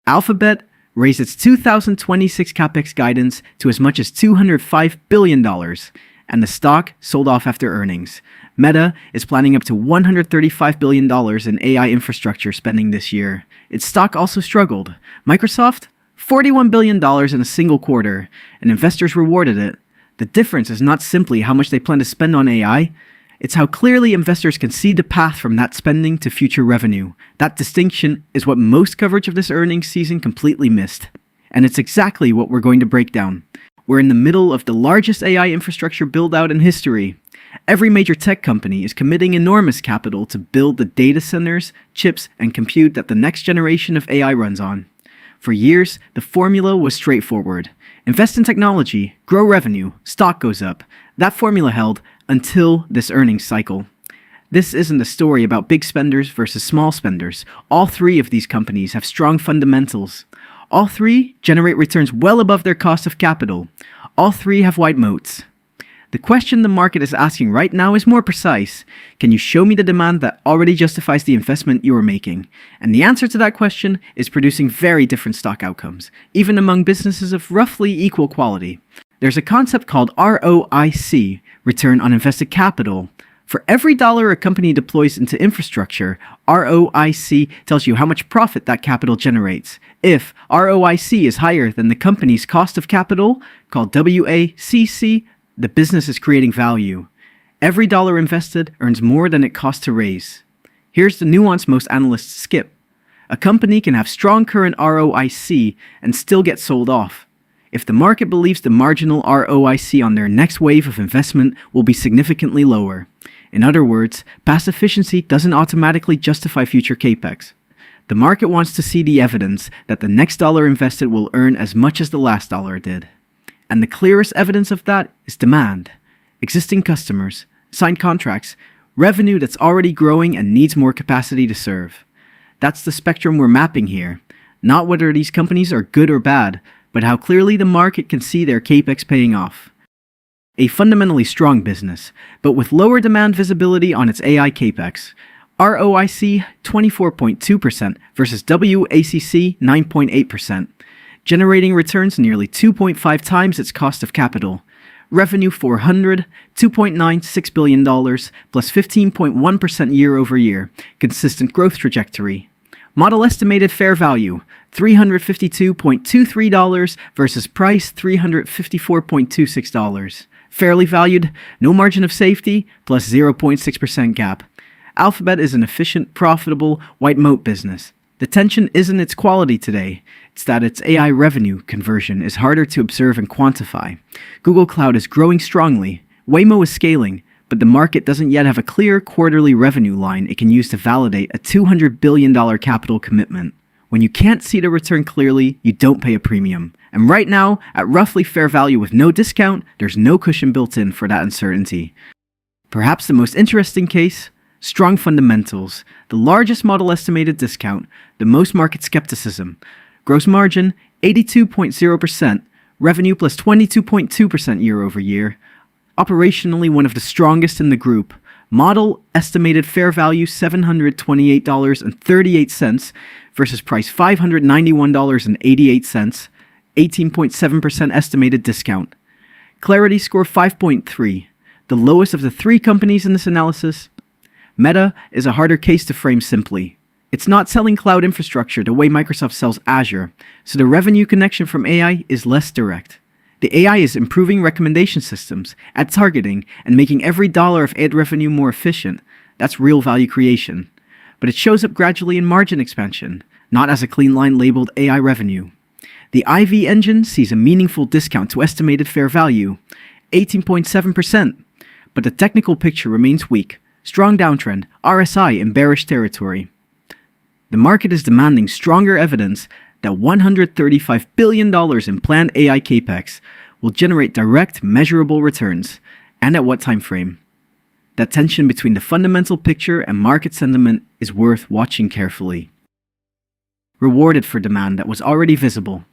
Alphabet raised its 2026 capex guidance to as much as $205 billion, and the stock sold off after earnings. Meta is planning up to $135 billion in AI infrastructure spending this year. Its stock also struggled. Microsoft? $41 billion in a single quarter, and investors rewarded it. The difference is not simply how much they plan to spend on AI, it's how clearly investors can see the path from that spending to future revenue. That distinction is what most coverage of this earnings season completely missed. And it's exactly what we're going to break down. We're in the middle of the largest AI infrastructure build-out in history. Every major tech company is committing enormous capital to build the data centers, chips, and compute that the next generation of AI runs on. For years, the formula was straightforward. Invest in technology, grow revenue, stock goes up. That formula held until this earnings cycle. This isn't a story about big spenders versus small spenders. All three of these companies have strong fundamentals. All three generate returns well above their cost of capital. All three have wide moats. The question the market is asking right now is more precise. Can you show me the demand that already justifies the investment you are making? And the answer to that question is producing very different stock outcomes, even among businesses of roughly equal quality. There's a concept called ROIC, return on invested capital. For every dollar a company deploys into infrastructure, ROIC tells you how much profit that capital generates. If ROIC is higher than the company's cost of capital, called WACC, the business is creating value. Every dollar invested earns more than it costs to raise. Here's the nuance most analysts skip. A company can have strong current ROIC and still get sold off. If the market believes the marginal ROIC on their next wave of investment will be significantly lower. In other words, past efficiency doesn't automatically justify future capex. The market wants to see the evidence that the next dollar invested will earn as much as the last dollar did. And the clearest evidence of that is demand. Existing customers, signed contracts, revenue that's already growing and needs more capacity to serve. That's the spectrum we're mapping here. Not whether these companies are good or bad, but how clearly the market can see their capex paying off. A fundamentally strong business, but with lower demand visibility on its AI capex. ROIC 24.2% versus WACC 9.8%. Generating returns nearly 2.5 times its cost of capital. Revenue $2.96 billion, plus 15.1% year over year. Consistent growth trajectory. Model estimated fair value, $352.23 versus price $354.26. Fairly valued, no margin of safety, plus 0.6% gap. Alphabet is an efficient, profitable, white moat business. The tension isn't its quality today, it's that its AI revenue conversion is harder to observe and quantify. Google Cloud is growing strongly, Waymo is scaling, but the market doesn't yet have a clear quarterly revenue line it can use to validate a $200 billion capital commitment. When you can't see the return clearly, you don't pay a premium. And right now, at roughly fair value with no discount, there's no cushion built in for that uncertainty. Perhaps the most interesting case? Strong fundamentals, the largest model estimated discount, the most market skepticism. Gross margin, 82.0%, revenue plus 22.2% year over year. Operationally one of the strongest in the group. Model estimated fair value $728.38 versus price $591.88, 18.7% estimated discount. Clarity score 5.3, the lowest of the three companies in this analysis. Meta is a harder case to frame simply. It's not selling cloud infrastructure the way Microsoft sells Azure, so the revenue connection from AI is less direct. The AI is improving recommendation systems, ad targeting, and making every dollar of ad revenue more efficient. That's real value creation. But it shows up gradually in margin expansion, not as a clean line labeled AI revenue. The IV engine sees a meaningful discount to estimated fair value, 18.7%, but the technical picture remains weak. Strong downtrend, RSI in bearish territory. The market is demanding stronger evidence that $135 billion in planned AI capex will generate direct, measurable returns, and at what time frame. That tension between the fundamental picture and market sentiment is worth watching carefully. Rewarded for demand that was already visible,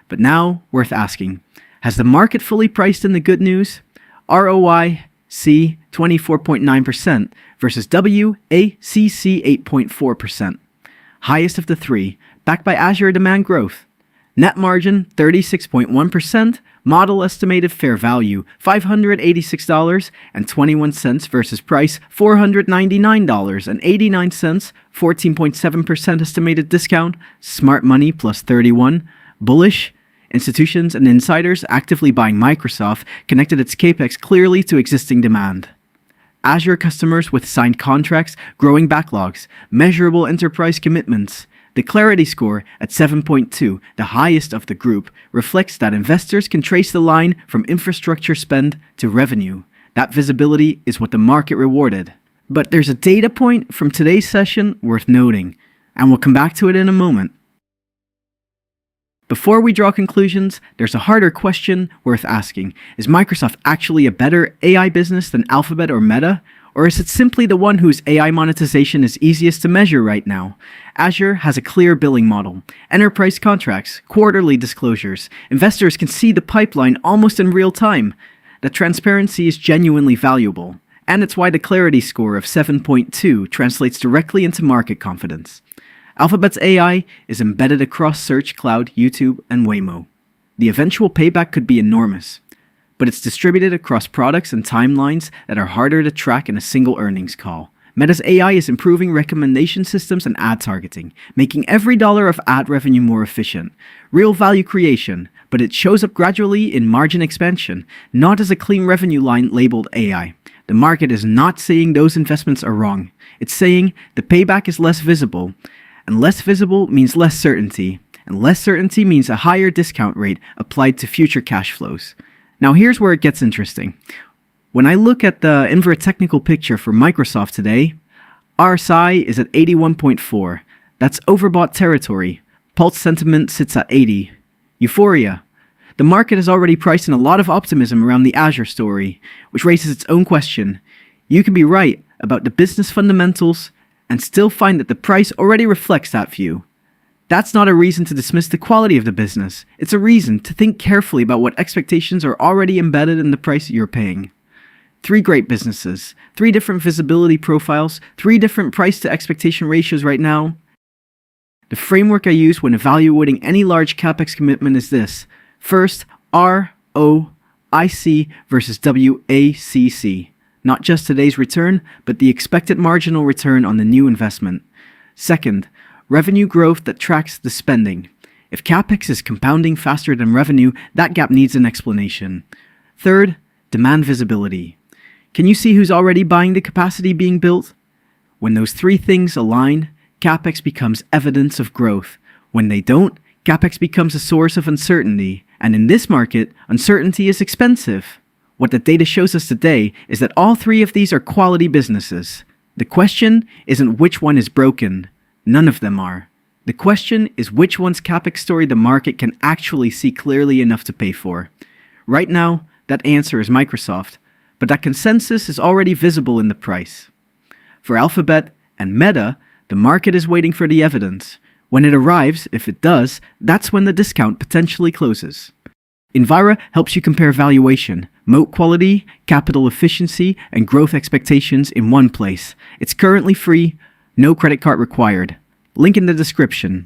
but now worth asking, has the market fully priced in the good news? ROIC 24.9% versus WACC 8.4%. Highest of the three, backed by Azure demand growth. Net margin 36.1%, model estimated fair value $586.21 versus price $499.89, 14.7% estimated discount, smart money plus 31, bullish. Institutions and insiders actively buying Microsoft connected its capex clearly to existing demand. Azure customers with signed contracts, growing backlogs, measurable enterprise commitments. The Clarity score at 7.2, the highest of the group, reflects that investors can trace the line from infrastructure spend to revenue. That visibility is what the market rewarded. But there's a data point from today's session worth noting, and we'll come back to it in a moment. Before we draw conclusions, there's a harder question worth asking. Is Microsoft actually a better AI business than Alphabet or Meta? Or is it simply the one whose AI monetization is easiest to measure right now? Azure has a clear billing model, enterprise contracts, quarterly disclosures. Investors can see the pipeline almost in real time. The transparency is genuinely valuable. And it's why the Clarity score of 7.2 translates directly into market confidence. Alphabet's AI is embedded across Search, Cloud, YouTube, and Waymo. The eventual payback could be enormous, but it's distributed across products and timelines that are harder to track in a single earnings call. Meta's AI is improving recommendation systems and ad targeting, making every dollar of ad revenue more efficient. Real value creation, but it shows up gradually in margin expansion, not as a clean revenue line labeled AI. The market is not saying those investments are wrong. It's saying the payback is less visible, and less visible means less certainty, and less certainty means a higher discount rate applied to future cash flows. Now here's where it gets interesting. When I look at the Invyra technical picture for Microsoft today, RSI is at 81.4. That's overbought territory. Pulse sentiment sits at 80. Euphoria. The market has already priced in a lot of optimism around the Azure story, which raises its own question. You can be right about the business fundamentals and still find that the price already reflects that view. That's not a reason to dismiss the quality of the business. It's a reason to think carefully about what expectations are already embedded in the price you're paying. 3 great businesses, 3 different visibility profiles, 3 different price to expectation ratios right now. The framework I use when evaluating any large capex commitment is this. First, ROIC versus WACC. Not just today's return, but the expected marginal return on the new investment. Second, revenue growth that tracks the spending. If capex is compounding faster than revenue, that gap needs an explanation. Third, demand visibility. Can you see who's already buying the capacity being built? When those 3 things align, capex becomes evidence of growth. When they don't, capex becomes a source of uncertainty. And in this market, uncertainty is expensive. What the data shows us today is that all 3 of these are quality businesses. The question isn't which one is broken. None of them are. The question is which one's capex story the market can actually see clearly enough to pay for. Right now, that answer is Microsoft, but that consensus is already visible in the price. For Alphabet and Meta, the market is waiting for the evidence. When it arrives, if it does, that's when the discount potentially closes. Invyra helps you compare valuation, moat quality, capital efficiency, and growth expectations in one place. It's currently free, no credit card required. Link in the description.